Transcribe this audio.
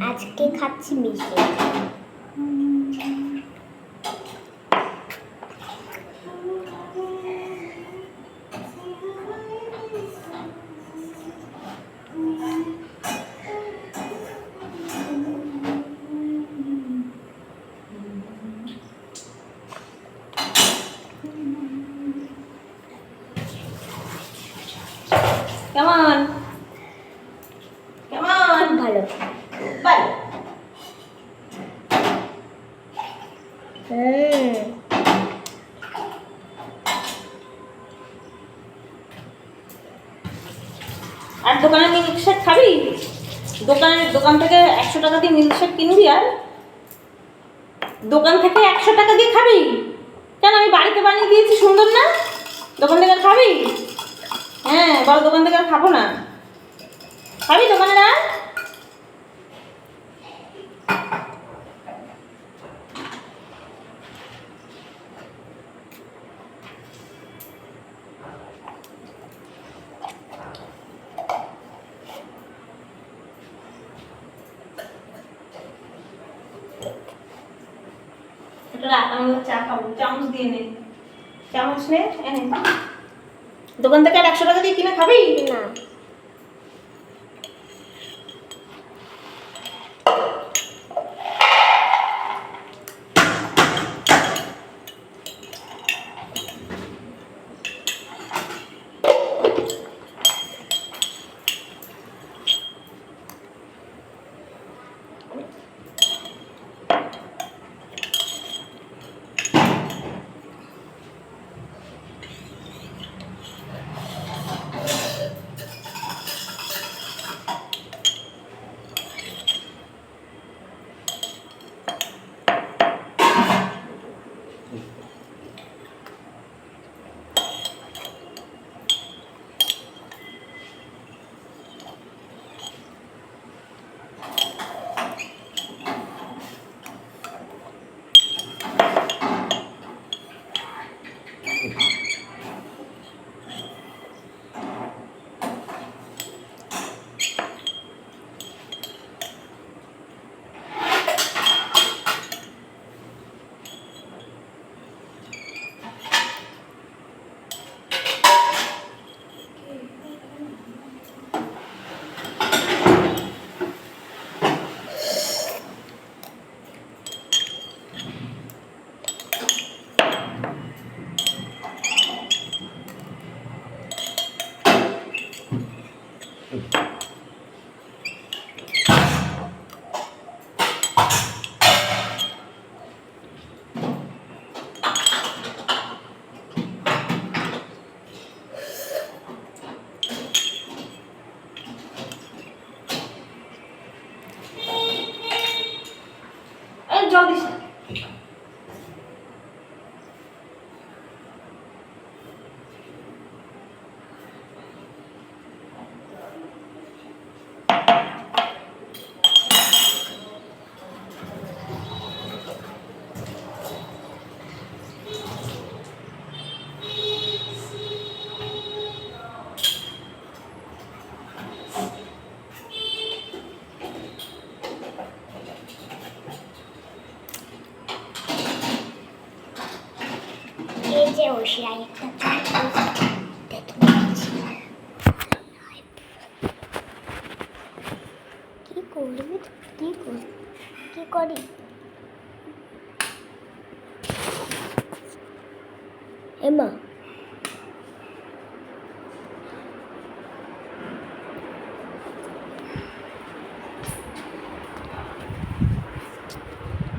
আজকে খাচ্ছি মিশে। কেমন কেমন ভালো ভালো। আর দোকানে মিল্কশেক খাবি? দোকান থেকে 100 টাকা দিয়ে মিল্কশেক কিনবি? আর দোকান থেকে 100 টাকা দিয়ে খাবি? কেন, আমি বাড়িতে বানিয়ে দিয়েছি, সুন্দর না? দোকান থেকে আর খাবি? হ্যাঁ বল, দোকান থেকে আর খাবো না। খাবি দোকানে না? এটা রাখ, আমি চা খাবো। চামচ দিয়ে নে, চামচ নে, এনে। দোকান থেকে আর 100 টাকা দিয়ে কিনে খাবি না? জল দিস না। এই যে ওশিয়াই একটা দেখে নিচ্ছি। কি করবি? কি করি? এমা